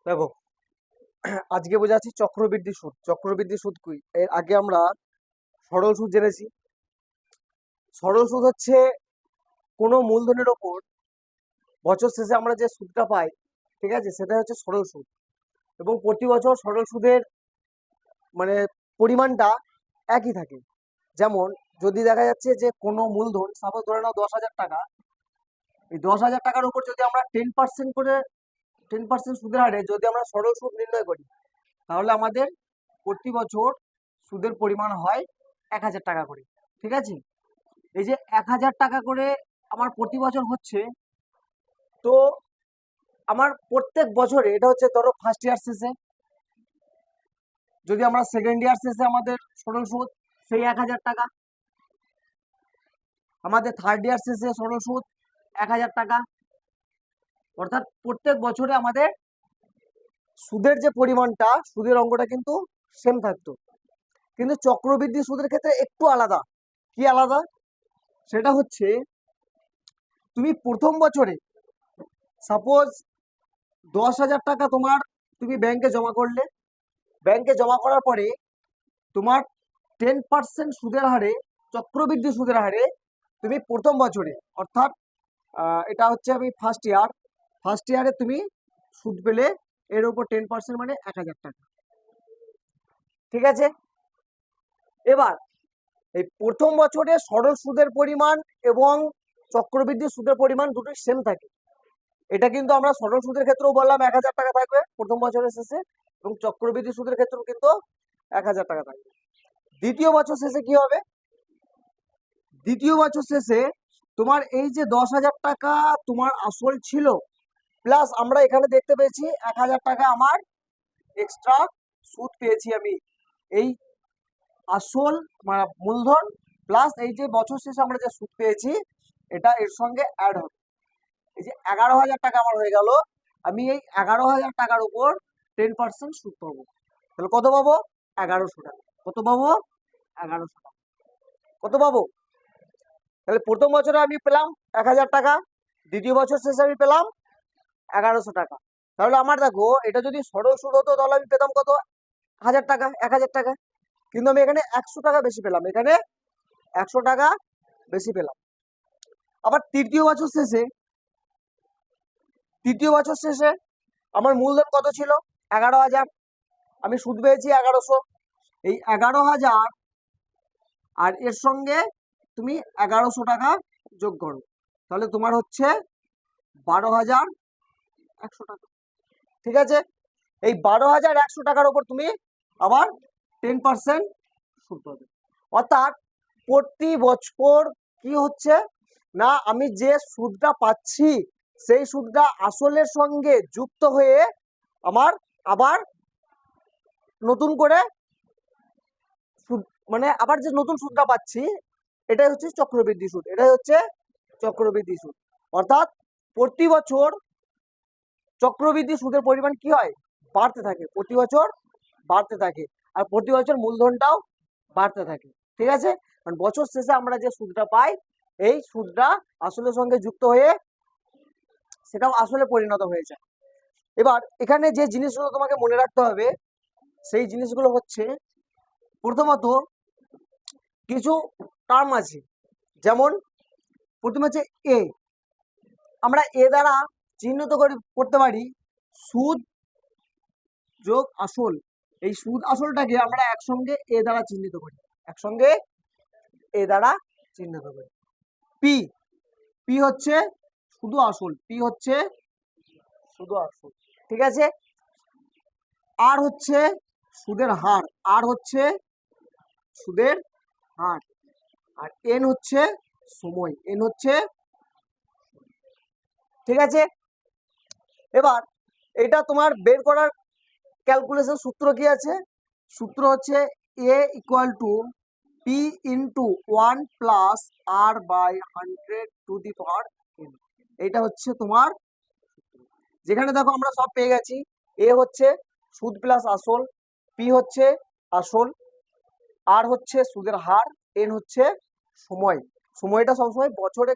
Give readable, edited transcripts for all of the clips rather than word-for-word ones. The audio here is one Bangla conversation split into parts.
দেখো, আজকে বোঝাচ্ছি চক্রবৃদ্ধি সুদ। চক্রবৃদ্ধি সুদ কি? এর আগে আমরা সরল সুদ জেনেছি। সরল সুদ হচ্ছে কোনো মূলধনের ওপর বছর শেষে আমরা যে সুদটা পাই, ঠিক আছে, সেটা হচ্ছে সরল সুদ। এবং প্রতি বছর সরল সুদের মানে পরিমাণটা একই থাকে। যেমন যদি দেখা যাচ্ছে যে কোনো মূলধন, সাপোজ ধরে নাও 10,000 টাকা, এই 10,000 টাকার উপর যদি আমরা 10% করে 10% সুদের হারে যদি আমরা সরল সুদ নির্ণয় করি, তাহলে আমাদের প্রতি বছর সুদের পরিমাণ হয় 1,000 টাকা করে। ঠিক আছে, এই যে 1,000 টাকা করে আমার প্রতি বছর হচ্ছে, তো আমার প্রত্যেক বছরে এটা হচ্ছে ধরো ফার্স্ট ইয়ার শেষে, যদি আমরা সেকেন্ড ইয়ার শেষে আমাদের সরল সুদ সেই 1,000 টাকা, আমাদের থার্ড ইয়ার শেষে সরল সুদ 1,000 টাকা, অর্থাৎ প্রত্যেক বছরে আমাদের সুদের যে পরিমাণটা, সুদের অঙ্কটা কিন্তু সেম থাকতো। কিন্তু চক্রবৃদ্ধি সুদের ক্ষেত্রে একটু আলাদা। কি আলাদা? সেটা হচ্ছে তুমি প্রথম বছরে সাপোজ 10,000 টাকা তুমি ব্যাংকে জমা করলে, ব্যাংকে জমা করার পরে তোমার 10% সুদের হারে, চক্রবৃদ্ধি সুদের হারে তুমি প্রথম বছরে, অর্থাৎ এটা হচ্ছে আমি ফার্স্ট ইয়ারে তুমি সুদ পেলে, এর উপর 10% মানে 1,000 টাকা। ঠিক আছে, এবার এই প্রথম বছরে সরল সুদের পরিমাণ এবং চক্রবৃদ্ধি সুদের পরিমাণ দুটোই সেম থাকে। এটা কিন্তু আমরা সরল সুদের ক্ষেত্রেও বললাম 1,000 টাকা থাকবে প্রথম বছরের শেষে, এবং চক্রবৃদ্ধি সুদের ক্ষেত্রেও কিন্তু 1,000 টাকা থাকবে। দ্বিতীয় বছর শেষে কি হবে? দ্বিতীয় বছর শেষে তোমার এই যে 10,000 টাকা তোমার আসল ছিল, প্লাস আমরা এখানে দেখতে পেয়েছি 1,000 টাকা আমার এক্সট্রা সুদ পেয়েছি আমি, এই আসল মানে মূলধন প্লাস এই যে বছর শেষে আমরা যে সুদ পেয়েছি, এটা এর সঙ্গে অ্যাড হবে। এই যে 11,000 টাকা আমার হয়ে গেল, আমি এই 11,000 টাকার উপর 10% সুদ পাবো। তাহলে কত পাবো? 1,100 টাকা। কত পাবো? 1,100 টাকা। কত পাবো? তাহলে প্রথম বছরে আমি পেলাম 1,000 টাকা, দ্বিতীয় বছর শেষে আমি পেলাম 1,100 টাকা। তাহলে আমার দেখো, এটা যদি সরল সুদ হতো তাহলে আমি পেতাম কত? 1,000 টাকা, 1,000 টাকা। কিন্তু আমি এখানে 100 টাকা বেশি পেলাম, এখানে 100 টাকা বেশি পেলাম। আবার তৃতীয় বছর শেষে আমার মূলধন কত ছিল? 11,000, আমি সুদ পেয়েছি 1,100। এই 11,000 আর এর সঙ্গে তুমি 1,100 টাকা যোগ করো, তাহলে তোমার হচ্ছে 12,100 টাকা। ঠিক আছে, এই 12,100 টাকার উপর তুমি আবার 10% সুদ পাবে। অর্থাৎ প্রতি বছর কি হচ্ছে না, আমি যে সুদটা পাচ্ছি সেই সুদটা আসলের সঙ্গে যুক্ত হয়ে আমার আবার নতুন করে সুদ, মানে আবার যে নতুন সুদটা পাচ্ছি, এটাই হচ্ছে চক্রবৃদ্ধি সুদ। এটাই হচ্ছে চক্রবৃদ্ধি সুদ। অর্থাৎ প্রতি বছর চক্রবৃদ্ধি সুদের পরিমাণ কি হয়? বাড়তে থাকে, প্রতি বছর বাড়তে থাকে। আর প্রতি বছর মূলধনটাও বাড়তে থাকে। ঠিক আছে, কারণ বছর শেষে আমরা যে সুদটা পাই, এই সুদটা আসলের সঙ্গে যুক্ত হয়ে সেটাও আসলে পরিণত হয়ে যায়। এবার এখানে যে জিনিসগুলো তোমাকে মনে রাখতে হবে, সেই জিনিসগুলো হচ্ছে, প্রথমত কিছু টার্ম আছে। যেমন প্রথমে হচ্ছে এ, আমরা এ দ্বারা চিহ্নিত করতে পারি সুদ যোগ আসল। এই সুদ আসলটাকে আমরা একসঙ্গে এ দ্বারা চিহ্নিত করি, একসঙ্গে এ দ্বারা চিহ্নিত করি। পি, পি হচ্ছে শুধু আসল, পি হচ্ছে শুধু আসল। ঠিক আছে, আর হচ্ছে সুদের হার, আর হচ্ছে সুদের হার, আর এন হচ্ছে সময়, এন হচ্ছে। ঠিক আছে, এবার এটা তোমার বের করার ক্যালকুলেশন সূত্র কি আছে? সূত্র হচ্ছে A equal to P into 1 plus R by 100 to the power n। এটা হচ্ছে তোমার, যেখানে দেখো আমরা সব পেয়ে গেছি। এ হচ্ছে সুদ প্লাস আসল, পি হচ্ছে আসল, আর হচ্ছে সুদের হার, এন হচ্ছে সময়। সময়টা সবসময় বছরে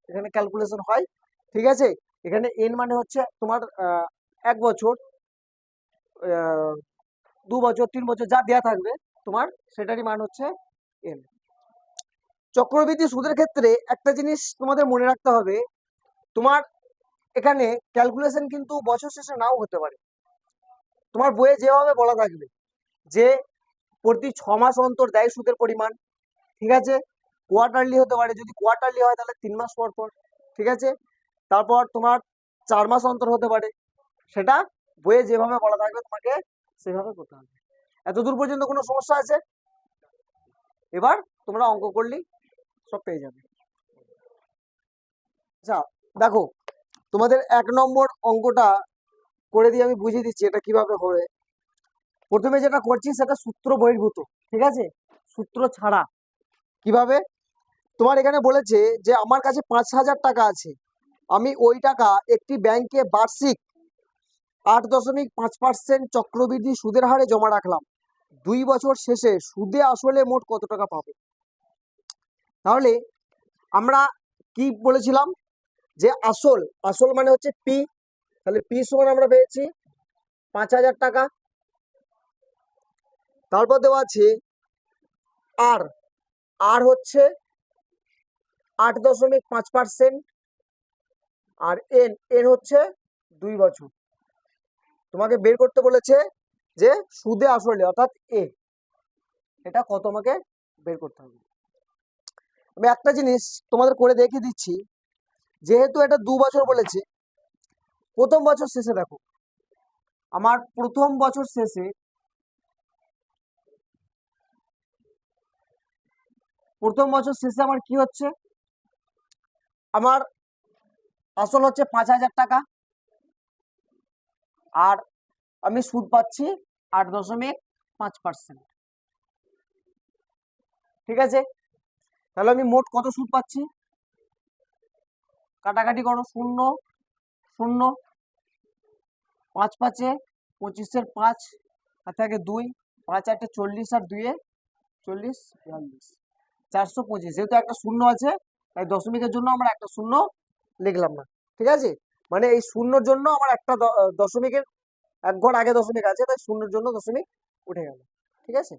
এখানে ক্যালকুলেশন হয়। ঠিক আছে, এখানে এন মানে হচ্ছে তোমার 1 বছর, 2 বছর 3 বছর যা দেয়া থাকবে তোমার, সেটারই মান হচ্ছে এন। চক্রবৃদ্ধি সুদের ক্ষেত্রে একটা জিনিস তোমাদের মনে রাখতে হবে, তোমার এখানে ক্যালকুলেশন কিন্তু বছর শেষে নাও হতে পারে। তোমার বইয়ে যেভাবে বলা থাকবে যে প্রতি 6 মাস অন্তর দেয় সুদের পরিমাণ, ঠিক আছে, কোয়ার্টারলি হতে পারে, যদি কোয়ার্টারলি হয় তাহলে 3 মাস পর পর, ঠিক আছে, তারপর তোমার 4 মাস অন্তর হতে পারে, সেটা বইয়ে যেভাবে বলা থাকবে তোমাকে সেভাবে করতে হবে। এতদূর পর্যন্ত কোনো সমস্যা আছে? এবার তোমরা অঙ্ক করলেই সব পেয়ে যাবে। আচ্ছা দেখো, তোমাদের 1 নম্বর অঙ্কটা করে দিয়ে আমি বুঝিয়ে দিচ্ছি এটা কিভাবে হবে। প্রথমে যেটা করছি সেটা সূত্র বহির্ভূত, ঠিক আছে, সূত্র ছাড়া। কিভাবে? তোমার এখানে বলেছে যে আমার কাছে 5,000 টাকা আছে, আমি ওই টাকা একটি ব্যাংকে বার্ষিক 8.5% চক্রবৃদ্ধি সুদের হারে জমা রাখলাম, 2 বছর শেষে সুদে আসলে মোট কত টাকা পাবো? তাহলে আমরা কি বলেছিলাম যে আসল, আসল মানে হচ্ছে পি, তাহলে পি সমান আমরা পেয়েছি 5,000 টাকা। তারপর দেওয়া আছে আর, আর হচ্ছে 8.5%, আর এন, এন হচ্ছে 2 বছর। তোমাকে বের করতে বলেছে যে সুদে আসলে অর্থাৎ এ, এটা কত আমাকে বের করতে হবে। আমি একটা জিনিস তোমাদের করে দেখিয়ে দিচ্ছি, যেহেতু এটা 2 বছর বলেছে, প্রথম বছর শেষে দেখো, আমার প্রথম বছর শেষে, প্রথম বছর শেষে আমার কি হচ্ছে, আমার আসল হচ্ছে 5,000 টাকা, আর আমি সুদ পাচ্ছি 8.5%, ঠিক আছে, তাহলে আমি মোট কত সুদ পাচ্ছি? কাটাকাটি করো, 0 0, 5 5 25-এর 5, আর থাকে 2, 5 8 40, আর 2 40 42, 425। যেহেতু একটা শূন্য আছে তাই দশমিকের জন্য আমরা একটা শূন্য লিখলাম না, ঠিক আছে, মানে এই শূন্যর জন্য আমার একটা দশমিকের 1 ঘর আগে দশমিক আছে, তাই শূন্যর জন্য দশমিক উঠে গেল, ঠিক আছে,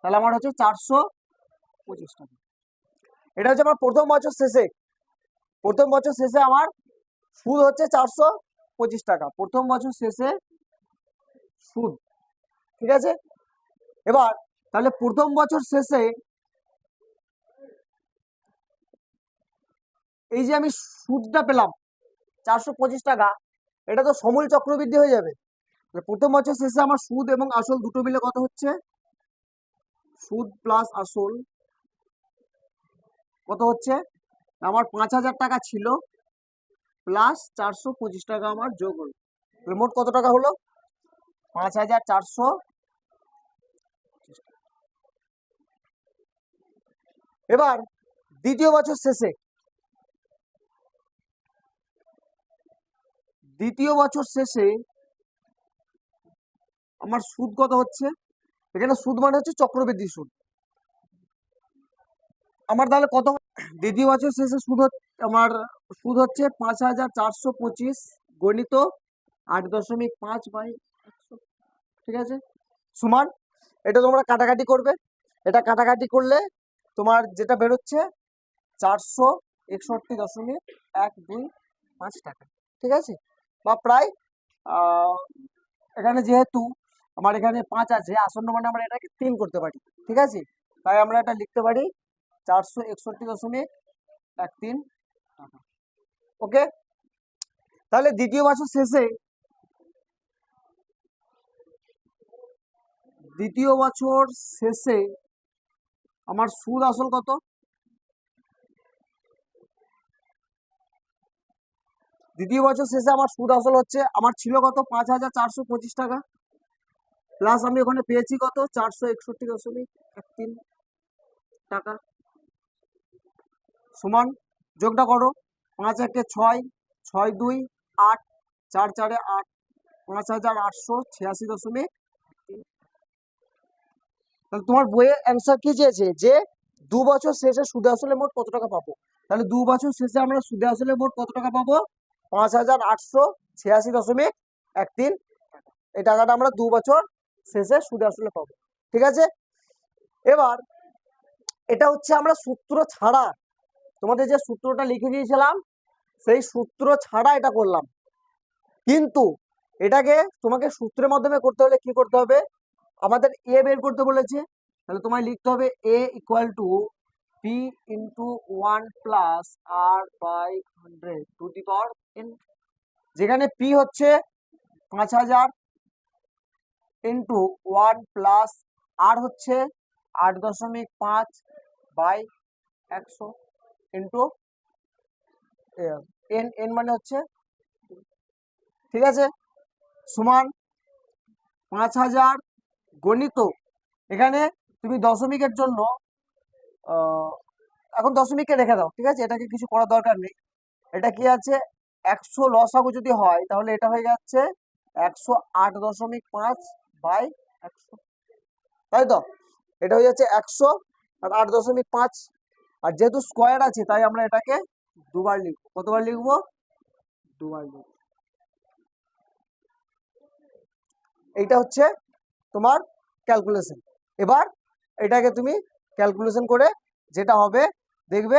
তাহলে আমার হচ্ছে 425 টাকা। এটা হচ্ছে আমার প্রথম বছর শেষে, প্রথম বছর শেষে আমার সুদ হচ্ছে 425 টাকা, প্রথম বছর শেষে সুদ, ঠিক আছে। এবার তাহলে প্রথম বছর শেষে এই যে আমি সুদটা পেলাম 425 টাকা, এটা তো সমূল চক্রবৃদ্ধি হয়ে যাবে। প্রথম বছর শেষে আমার সুদ এবং আসল দুটো মিলে কত হচ্ছে, সুদ প্লাস আসল কত হচ্ছে, আমার 5,000 টাকা ছিল প্লাস 425 টাকা আমার যোগ হলো, মোট কত টাকা হলো? 5,400। এবার দ্বিতীয় বছর শেষে, দ্বিতীয় বছর শেষে আমার সুদ কত হচ্ছে, এখানে সুদ মানে হচ্ছে চক্রবৃদ্ধি সুদ, আমার তাহলে কত, দ্বিতীয় বছর শেষে সুদ আমার সুদ হচ্ছে 5,425 গণিত 8.5/100, ঠিক আছে, সমান, এটা তোমরা কাটাকাটি করবে, এটা কাটাকাটি করলে তোমার যেটা বেরোচ্ছে 461.125 টাকা, ঠিক আছে, বা প্রায় এখানে যেহেতু আমার এখানে 5 আছে, আসন্ন মানে আমরা এটাকে 3 করতে পারি, ঠিক আছে, তাই আমরা এটা লিখতে পারি 461.13 টাকা। ওকে, তাহলে দ্বিতীয় বছর শেষে, দ্বিতীয় বছর শেষে আমার সুদ আসল কত, দ্বিতীয় বছর শেষে আমার সুদ আসল হচ্ছে, আমার ছিল কত, 5,425 টাকা, প্লাস আমি ওখানে পেয়েছি কত, 461.13 টাকা, সমান, যোগটা করো, 5 1 6, 6 2 8, 4 4 8, 5,886.3। তাহলে তোমার বইয়ের অ্যান্সার কি চেয়েছে যে 2 বছর শেষে সুদে আসলে মোট কত টাকা পাবো, তাহলে 2 বছর শেষে আমরা সুদে আসলে মোট কত টাকা পাবো, 5,886.13। এই টাকাটা আমরা 2 বছর শেষে সুদে আসলে পাবো। ঠিক আছে, এবার এটা হচ্ছে আমরা সূত্র ছাড়া, তোমাদের যে সূত্রটা লিখে দিয়েছিলাম সেই সূত্র ছাড়া এটা করলাম। কিন্তু এটাকে তোমাকে সূত্রের মাধ্যমে করতে হলে কি করতে হবে, আমাদের এ বের করতে বলেছে, তাহলে তোমায় লিখতে হবে A equal to P into 1 plus R by 100 to the power n, যেখানে পি হচ্ছে 5000 ইন্টু 1 প্লাস আর হচ্ছে 8.5 বাই 100 ইন্টু এন, এন মানে হচ্ছে, ঠিক আছে, সমান 5000 গণিত, এখানে তুমি দশমিকের জন্য এখন দশমিককে রেখে দাও, ঠিক আছে, এটাকে কিছু করার দরকার নেই। এটা কি আছে, 100 লসাগু যদি হয় তাহলে এটা হয়ে যাচ্ছে 108.5 বাই 100, তাই তো, এটা হয়ে যাচ্ছে 108.5, আর যেহেতু স্কোয়ার আছে তাই আমরা এটাকে দুবার লিখবো। কতবার লিখবো, দুবার লিখবো। এইটা হচ্ছে তোমার ক্যালকুলেশন। এবার এটাকে তুমি ক্যালকুলেশন করে যেটা হবে দেখবে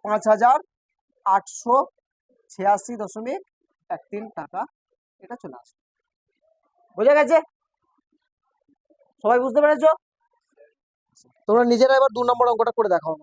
5886.13 টাকা এটা চলে আসবে। বুঝে গেছে, সবাই বুঝতে পেরেছো? তোমরা নিজেরা এবার 2 নম্বর অঙ্কটা করে দেখাও।